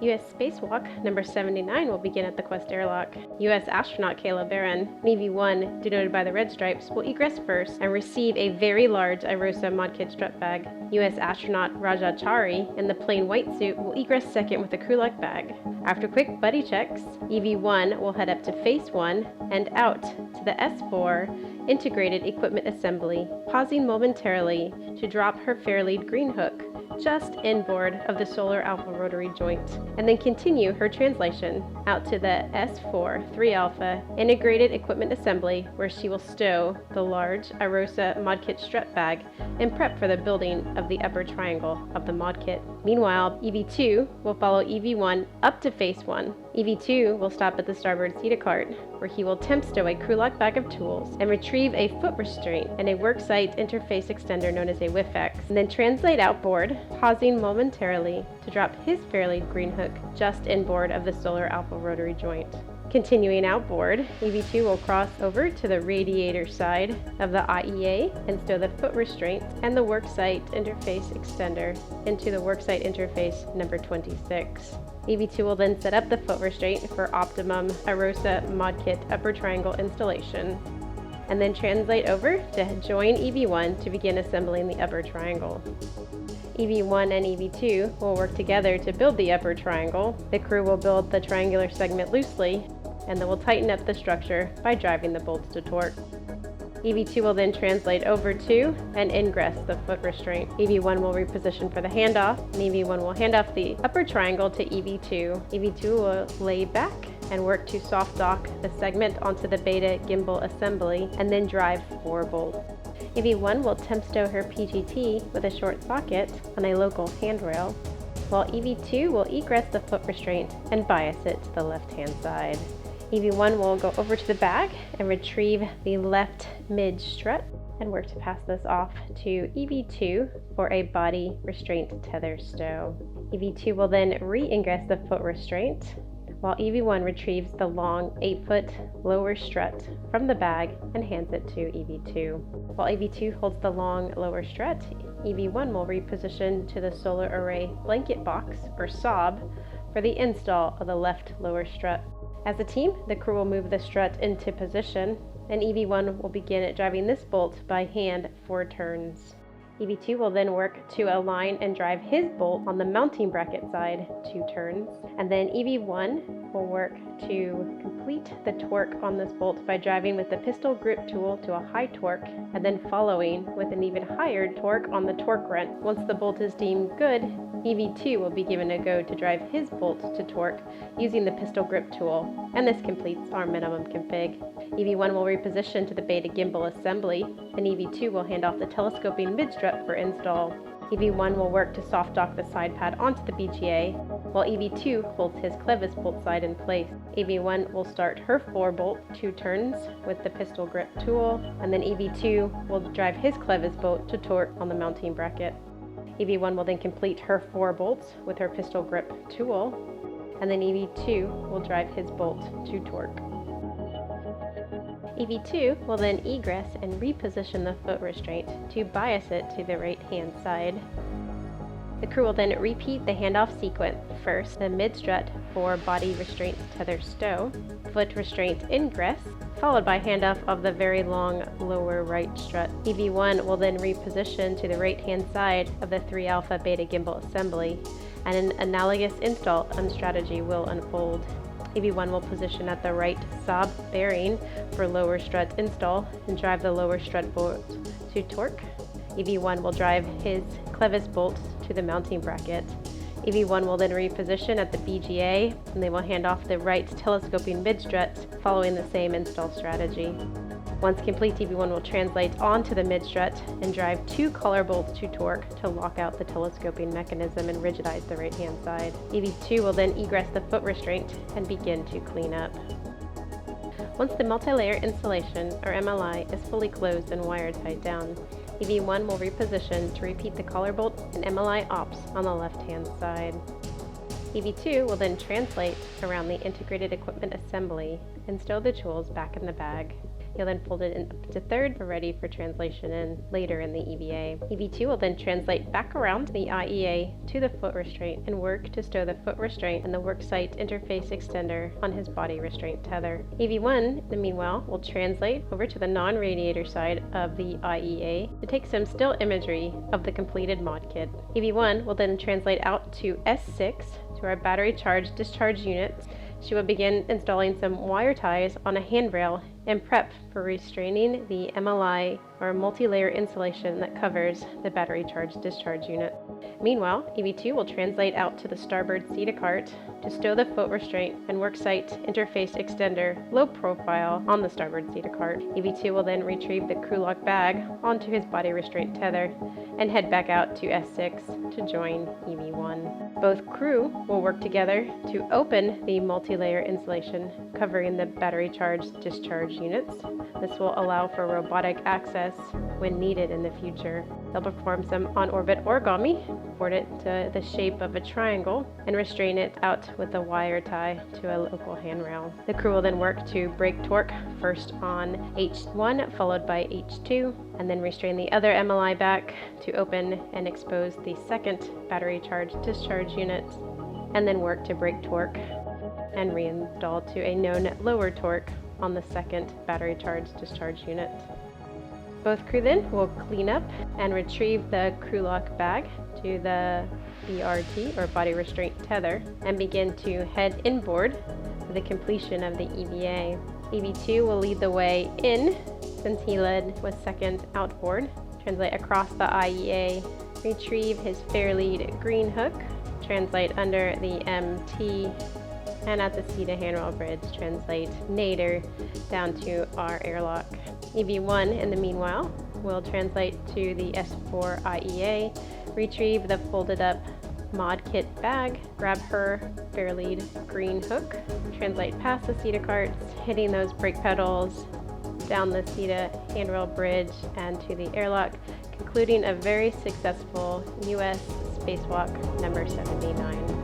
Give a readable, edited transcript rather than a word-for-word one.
U.S. Spacewalk number 79 will begin at the Quest airlock. U.S. astronaut Kayla, Barron, EV1, denoted by the red stripes, will egress first and receive a very large IROSA mod kit strut bag. U.S. astronaut Chari, in the plain white suit, will egress second with a crew-like bag. After quick buddy checks, EV1 will head up to Phase 1 and out to the S4 Integrated Equipment Assembly, pausing momentarily to drop her fairlead green hook just inboard of the solar alpha rotary joint, and then continue her translation out to the S4 3 Alpha Integrated Equipment Assembly, where she will stow the large IROSA mod kit strut bag and prep for the building of the upper triangle of the mod kit. Meanwhile, EV2 will follow EV1 up to Phase 1. EV2 will stop at the starboard CETA cart, where he will temp stow a crew-lock bag of tools and retrieve a foot restraint and a worksite interface extender known as a WIFX, and then translate outboard, pausing momentarily to drop his fairlead green hook just inboard of the solar alpha rotary joint. Continuing outboard, EV2 will cross over to the radiator side of the IEA and stow the foot restraint and the worksite interface extender into the worksite interface number 26. EV2 will then set up the foot restraint for optimum IROSA mod kit upper triangle installation, and then translate over to join EV1 to begin assembling the upper triangle. EV1 and EV2 will work together to build the upper triangle. The crew will build the triangular segment loosely, and then will tighten up the structure by driving the bolts to torque. EV2 will then translate over to and ingress the foot restraint. EV1 will reposition for the handoff, and EV1 will hand off the upper triangle to EV2. EV2 will lay back and work to soft dock the segment onto the beta gimbal assembly and then drive 4 bolts. EV1 will temp stow her PGT with a short socket on a local handrail, while EV2 will egress the foot restraint and bias it to the left-hand side. EV1 will go over to the bag and retrieve the left mid strut and work to pass this off to EV2 for a body restraint tether stow. EV2 will then re-ingress the foot restraint, while EV1 retrieves the long 8-foot lower strut from the bag and hands it to EV2. While EV2 holds the long lower strut, EV1 will reposition to the solar array blanket box, or SOB, for the install of the left lower strut. As a team, the crew will move the strut into position, and EV1 will begin driving this bolt by hand 4 turns. EV2 will then work to align and drive his bolt on the mounting bracket side 2 turns, and then EV1 will work to complete the torque on this bolt by driving with the pistol grip tool to a high torque, and then following with an even higher torque on the torque wrench. Once the bolt is deemed good, EV2 will be given a go to drive his bolt to torque using the pistol grip tool, and this completes our minimum config. EV1 will reposition to the beta gimbal assembly, and EV2 will hand off the telescoping mid-strut for install. EV1 will work to soft dock the side pad onto the BGA, while EV2 holds his clevis bolt side in place. EV1 will start her 4 bolt 2 turns with the pistol grip tool, and then EV2 will drive his clevis bolt to torque on the mounting bracket. EV1 will then complete her 4 bolts with her pistol grip tool, and then EV2 will drive his bolt to torque. EV2 will then egress and reposition the foot restraint to bias it to the right-hand side. The crew will then repeat the handoff sequence. First, the mid-strut for body restraint tether stow, foot restraint ingress, followed by handoff of the very long lower right strut. EV1 will then reposition to the right-hand side of the 3 Alpha Beta gimbal assembly, and an analogous install strategy will unfold. EV1 will position at the right SOB bearing for lower strut install and drive the lower strut bolt to torque. EV1 will drive his clevis bolts to the mounting bracket. EV1 will then reposition at the BGA, and they will hand off the right telescoping mid-strut following the same install strategy. Once complete, EV1 will translate onto the mid-strut and drive 2 collar bolts to torque to lock out the telescoping mechanism and rigidize the right-hand side. EV2 will then egress the foot restraint and begin to clean up. Once the multi-layer installation, or MLI, is fully closed and wire tied down, EV1 will reposition to repeat the collar bolt and MLI ops on the left-hand side. EV2 will then translate around the integrated equipment assembly and stow the tools back in the bag. He'll then fold it in up to third for ready for translation in later in the EVA. EV2 will then translate back around the IEA to the foot restraint and work to stow the foot restraint and the worksite interface extender on his body restraint tether. EV1, in the meanwhile, will translate over to the non-radiator side of the IEA to take some still imagery of the completed mod kit. EV1 will then translate out to S6 to our battery charge discharge units. She will begin installing some wire ties on a handrail and prep for restraining the MLI or multi-layer insulation that covers the battery charge discharge unit. Meanwhile, EV2 will translate out to the starboard CETA cart to stow the foot restraint and worksite interface extender low profile on the starboard CETA cart. EV2 will then retrieve the crew lock bag onto his body restraint tether and head back out to S6 to join EV1. Both crew will work together to open the multi-layer insulation covering the battery charge discharge units. This will allow for robotic access when needed in the future. They'll perform some on-orbit origami, board it to the shape of a triangle, and restrain it out with a wire tie to a local handrail. The crew will then work to brake torque first on H1 followed by H2, and then restrain the other MLI back to open and expose the second battery charge discharge unit, and then work to brake torque and reinstall to a known lower torque on the second battery charge discharge unit. Both crew then will clean up and retrieve the crew lock bag to the BRT or body restraint tether and begin to head inboard for the completion of the EVA. EV2 will lead the way in since he led was second outboard, translate across the IEA, retrieve his fairlead green hook, translate under the MT, and at the CETA handrail bridge, translate nadir down to our airlock. EV1, in the meanwhile, will translate to the S4 IEA, retrieve the folded up mod kit bag, grab her fairlead green hook, translate past the CETA carts, hitting those brake pedals, down the CETA handrail bridge and to the airlock, concluding a very successful US spacewalk number 79.